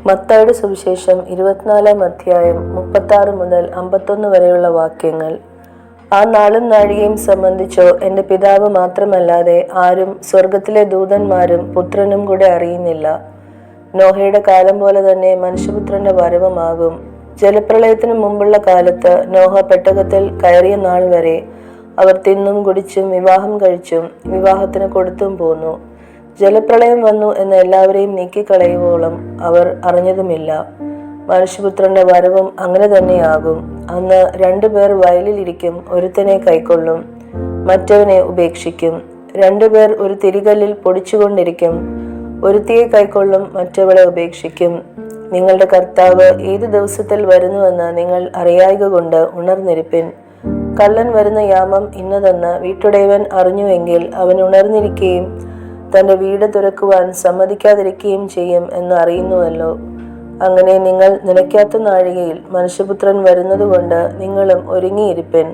മത്തായിയുടെ സുവിശേഷം 24-ാം അധ്യായം 36 മുതൽ 51 വരെയുള്ള വാക്യങ്ങൾ. ആ നാളും നാഴികയും സംബന്ധിച്ചോ എൻ്റെ പിതാവ് മാത്രമല്ലാതെ ആരും സ്വർഗത്തിലെ ദൂതന്മാരും പുത്രനും കൂടെ അറിയുന്നില്ല. നോഹയുടെ കാലം പോലെ തന്നെ മനുഷ്യപുത്രന്റെ വരവുമാകും. ജലപ്രളയത്തിനു മുമ്പുള്ള കാലത്ത് നോഹ പെട്ടകത്തിൽ കയറിയ നാൾ വരെ അവർ തിന്നും കുടിച്ചും വിവാഹം കഴിച്ചും വിവാഹത്തിന് കൊടുത്തും പോന്നു. ജലപ്രളയം വന്നു എന്ന് എല്ലാവരെയും നീക്കിക്കളയുവോളം അവർ അറിഞ്ഞതുമില്ല. മനുഷ്യപുത്രന്റെ വരവും അങ്ങനെ തന്നെയാകും. അന്ന് 2 പേർ വയലിലിരിക്കും, ഒരുത്തനെ കൈക്കൊള്ളും, മറ്റവനെ ഉപേക്ഷിക്കും. 2 പേർ ഒരു തിരികല്ലിൽ പൊടിച്ചുകൊണ്ടിരിക്കും, ഒരുത്തിയെ കൈക്കൊള്ളും, മറ്റവളെ ഉപേക്ഷിക്കും. നിങ്ങളുടെ കർത്താവ് ഏത് ദിവസത്തിൽ വരുന്നുവെന്ന് നിങ്ങൾ അറിയായ്ക കൊണ്ട് ഉണർന്നിരിപ്പിൻ. കള്ളൻ വരുന്ന യാമം ഇന്നതെന്ന് വീട്ടുടയവൻ അറിഞ്ഞുവെങ്കിൽ അവൻ ഉണർന്നിരിക്കുകയും തന്റെ വീട് തുറക്കുവാൻ സമ്മതിക്കാതിരിക്കുകയും ചെയ്യും എന്ന് അറിയുന്നുവല്ലോ. അങ്ങനെ നിങ്ങൾ നിലയ്ക്കാത്ത നാഴികയിൽ മനുഷ്യപുത്രൻ വരുന്നതുകൊണ്ട് നിങ്ങളും ഒരുങ്ങിയിരിപ്പിൻ.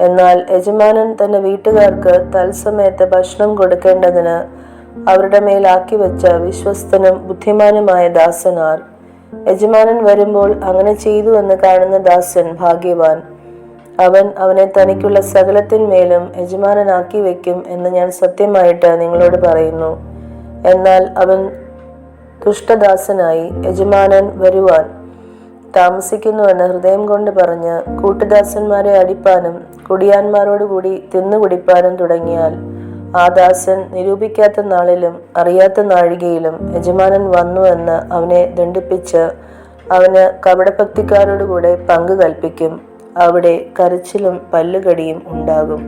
എന്നാൽ യജമാനൻ തന്റെ വീട്ടുകാർക്ക് തത്സമയത്ത് ഭക്ഷണം കൊടുക്കേണ്ടതിന് അവരുടെ മേലാക്കി വെച്ച വിശ്വസ്തനും ബുദ്ധിമാനുമായ ദാസനാർ. യജമാനൻ വരുമ്പോൾ അങ്ങനെ ചെയ്തു എന്ന് കാണുന്ന ദാസൻ ഭാഗ്യവാൻ. അവൻ അവനെ തനിക്കുള്ള സകലത്തിന്മേലും യജമാനനാക്കി വെക്കും എന്ന് ഞാൻ സത്യമായിട്ട് നിങ്ങളോട് പറയുന്നു. എന്നാൽ അവൻ ദുഷ്ടദാസനായി യജമാനൻ വരുവാൻ താമസിക്കുന്നുവെന്ന് ഹൃദയം കൊണ്ട് പറഞ്ഞ് കൂട്ടുദാസന്മാരെ അടിപ്പാനും കുടിയാന്മാരോടുകൂടി തിന്നുകുടിപ്പാനും തുടങ്ങിയാൽ ആ ദാസൻ നിരൂപിക്കാത്ത നാളിലും അറിയാത്ത നാഴികയിലും യജമാനൻ വന്നു എന്ന് അവനെ ദണ്ഡിപ്പിച്ച് അവന് കപടഭക്തിക്കാരോടുകൂടെ പങ്ക് കൽപ്പിക്കും. അവിടെ കരച്ചിലും പല്ലുകടിയും ഉണ്ടാകും.